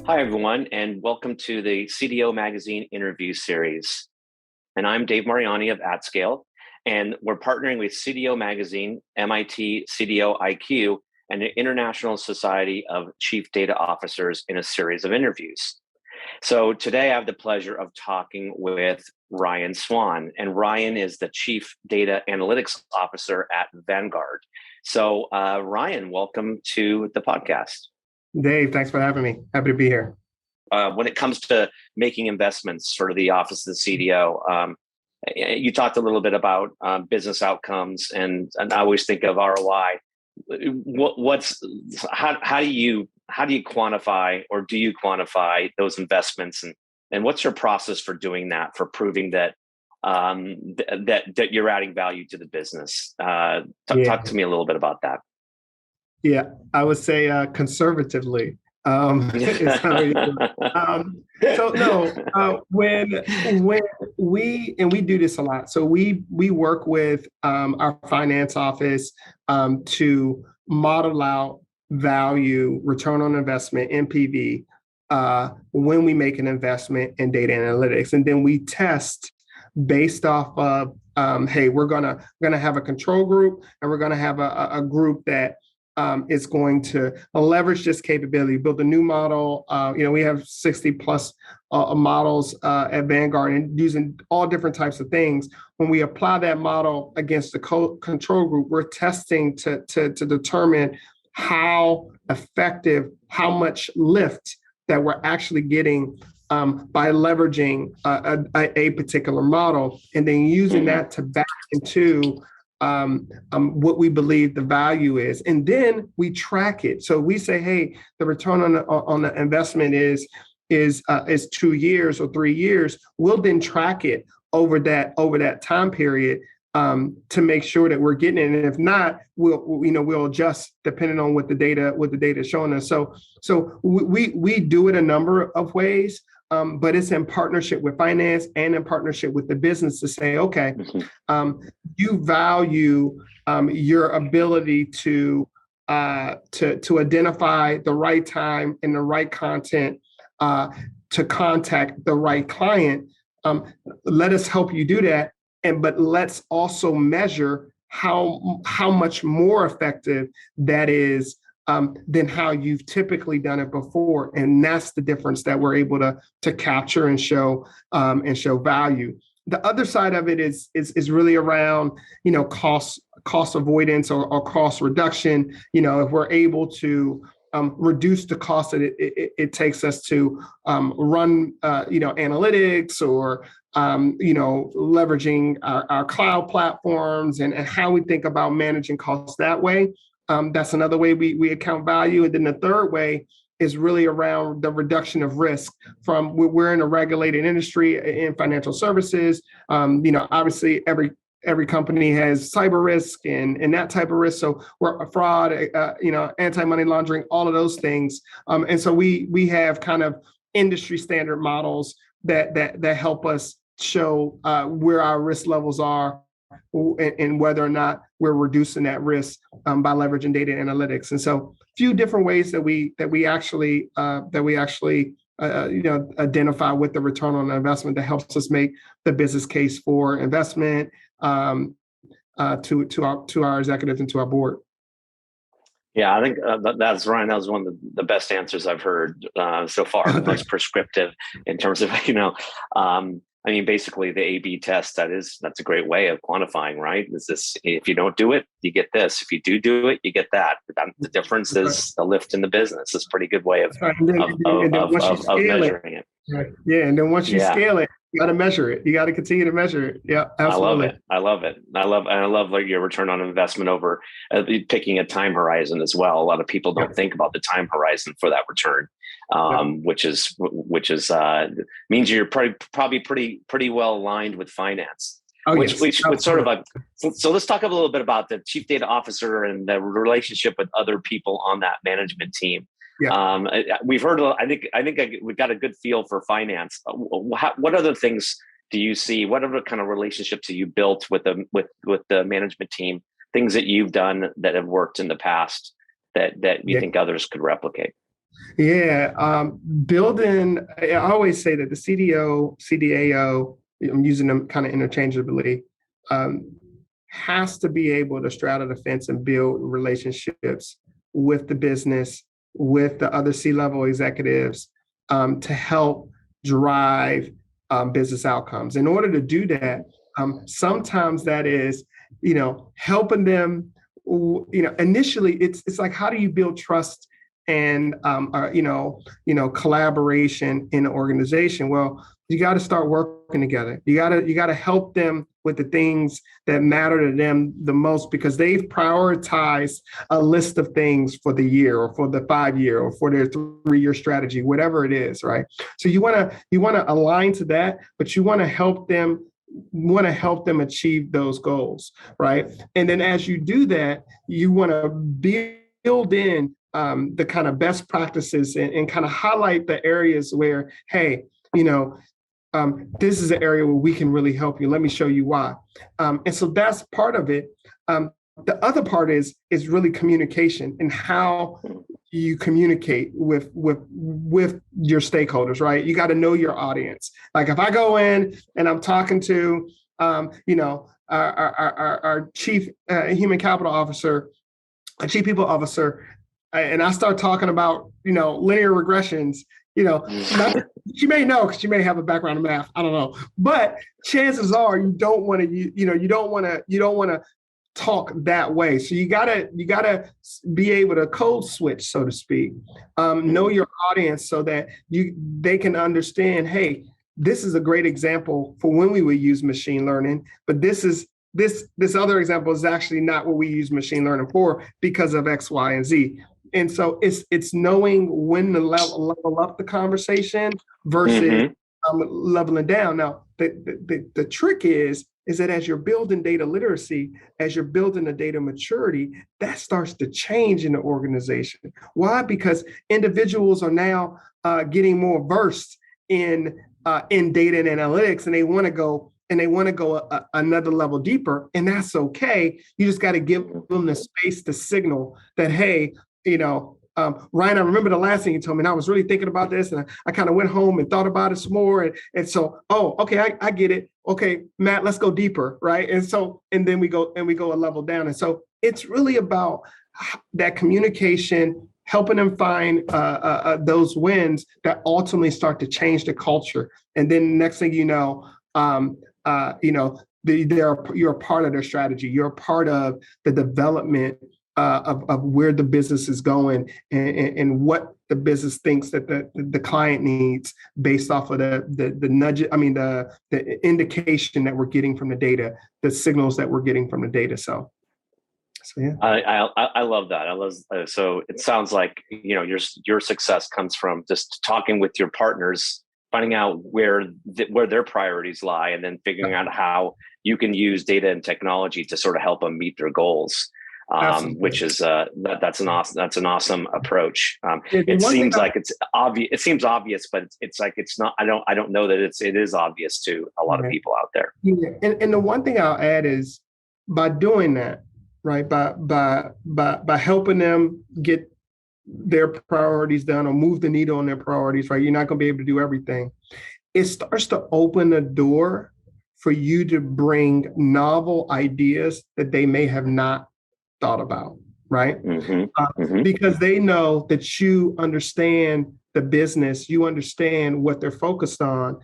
Hi, everyone, and welcome to the CDO Magazine interview series. And I'm Dave Mariani of AtScale, and we're partnering with CDO Magazine, MIT CDO IQ, and the International Society of Chief Data Officers in a series of interviews. So today I have the pleasure of talking with Ryan Swann, and Ryan is the Chief Data Analytics Officer at Vanguard. So Ryan, welcome to the podcast. Dave, thanks for having me. Happy to be here. When it comes to making investments for the Office of the CDO, you talked a little bit about business outcomes, and I always think of ROI. How do you quantify, or do you quantify those investments, and what's your process for doing that, for proving that that you're adding value to the business? Talk to me a little bit about that. Yeah, I would say conservatively. When we do this a lot. So we work with our finance office to model out value, return on investment, NPV, when we make an investment in data analytics, and then we test based off of hey, we're gonna have a control group, and we're gonna have a group that is going to leverage this capability, build a new model. We have 60 plus models at Vanguard, and using all different types of things. When we apply that model against the control group, we're testing to determine how effective, how much lift that we're actually getting by leveraging a particular model, and then using that to back into what we believe the value is, and then we track it. So we say, hey, the return on the investment is 2 years or 3 years. We'll then track it over that time period to make sure that we're getting it. And if not, we'll adjust depending on what the data is showing us. So we do it a number of ways. But it's in partnership with finance and in partnership with the business to say, okay, you value your ability to identify the right time and the right content to contact the right client. Let us help you do that, but let's also measure how much more effective that is than how you've typically done it before. And that's the difference that we're able to capture and show value. The other side of it is really around, cost avoidance or cost reduction. If we're able to reduce the cost that it takes us to run, analytics, or leveraging our cloud platforms, and how we think about managing costs that way. That's another way we account value. And then the third way is really around the reduction of risk. We're in a regulated industry in financial services. Obviously every company has cyber risk and that type of risk. So we're fraud, anti-money laundering, all of those things. And so we have kind of industry standard models that help us show where our risk levels are, and whether or not we're reducing that risk by leveraging data analytics. And so a few different ways that we actually identify with the return on investment that helps us make the business case for investment to our executives and to our board. Yeah, I think that's Ryan. That was one of the best answers I've heard so far. The most prescriptive in terms of basically the A/B test. That's a great way of quantifying, right? Is this, if you don't do it, you get this. If you do it, you get that. The difference is the lift in the business. It's a pretty good way of measuring it. Right. Yeah, and then once you scale it, you got to measure it. You got to continue to measure it. Yeah, absolutely. I love it. I love like your return on investment over picking a time horizon as well. A lot of people don't think about the time horizon for that return, which means you're probably pretty well aligned with finance. Which sort of so let's talk a little bit about the chief data officer and the relationship with other people on that management team. Yeah. We've heard. I think we've got a good feel for finance. What other things do you see? What other kind of relationships have you built with the management team? Things that you've done that have worked in the past that you think others could replicate? Yeah, building. I always say that the CDO, CDAO, I'm using them kind of interchangeably, um, has to be able to straddle the fence and build relationships with the business, with the other C-level executives, to help drive business outcomes. In order to do that, sometimes that is, helping them. Initially, it's like, how do you build trust and collaboration in an organization? Well, you got to start working together. You got to help them with the things that matter to them the most, because they've prioritized a list of things for the year or for the 5-year or for their 3-year strategy, whatever it is, right? So you want to align to that, but you want to help them achieve those goals, right? And then as you do that, you want to build in the kind of best practices and kind of highlight the areas where, hey, this is an area where we can really help you. Let me show you why. And so that's part of it. The other part is really communication and how you communicate with your stakeholders, right? You got to know your audience. Like if I go in and I'm talking to, our chief human capital officer, a chief people officer, and I start talking about, linear regressions, she may know because she may have a background in math. I don't know, but chances are you don't want to talk that way. So you gotta be able to code switch, so to speak. Know your audience so that they can understand, hey, this is a great example for when we would use machine learning, but this other example is actually not what we use machine learning for because of X, Y, and Z. And so it's knowing when to level up the conversation versus leveling down. Now, the trick is that as you're building data literacy, as you're building the data maturity, that starts to change in the organization. Why? Because individuals are now getting more versed in data and analytics, and they want to go another level deeper, and that's okay. You just got to give them the space to signal that, hey, Ryan, I remember the last thing you told me, and I was really thinking about this, and I kind of went home and thought about it some more, and so, okay, I get it. Okay, Matt, let's go deeper, right? And then we go a level down, and so it's really about that communication, helping them find those wins that ultimately start to change the culture, and then the next thing you know, you're a part of their strategy. You're a part of the development of where the business is going and what the business thinks that the client needs based off of the nudge. I mean, the indication that we're getting from the data, the signals that we're getting from the data. So yeah. I love that. So it sounds like, your success comes from just talking with your partners, finding out where their priorities lie, and then figuring out how you can use data and technology to sort of help them meet their goals. Which is that's an awesome approach. It seems like it's obvious. It seems obvious, but it's like it's not. I don't know that it is obvious to a lot of people out there. Yeah, and the one thing I'll add is by doing that, right? By helping them get their priorities done or move the needle on their priorities, right? You're not going to be able to do everything. It starts to open the door for you to bring novel ideas that they may have not thought about, right? Because they know that you understand the business, you understand what they're focused on,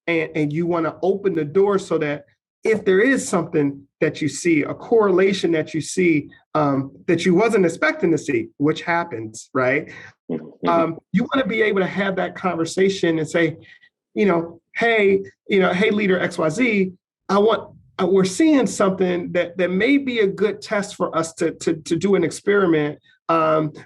and you want to open the door so that if there is something that you see, a correlation that you see that you wasn't expecting to see, which happens, right? You want to be able to have that conversation and say, hey, leader XYZ, we're seeing something that may be a good test for us to do an experiment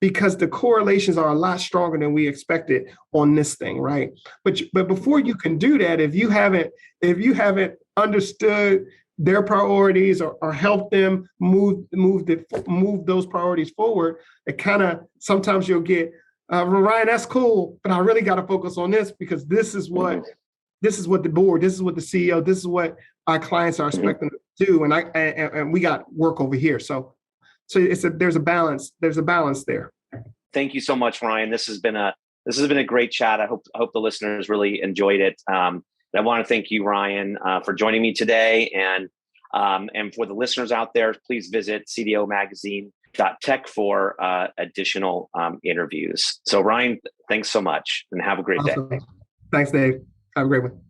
because the correlations are a lot stronger than we expected on this thing, right? But before you can do that, if you haven't understood their priorities or help them move those priorities forward, it kind of sometimes you'll get Ryan, that's cool, but I really got to focus on this because this is what the board, this is what the CEO, this is what our clients are expecting to do, and we got work over here. So there's a balance there. thank you so much, Ryan. This has been a great chat. I hope the listeners really enjoyed it. I want to thank you, Ryan, for joining me today. And for the listeners out there, please visit cdomagazine.tech for additional interviews. So Ryan, thanks so much and have a great day. Awesome. Thanks, Dave. Have a great one.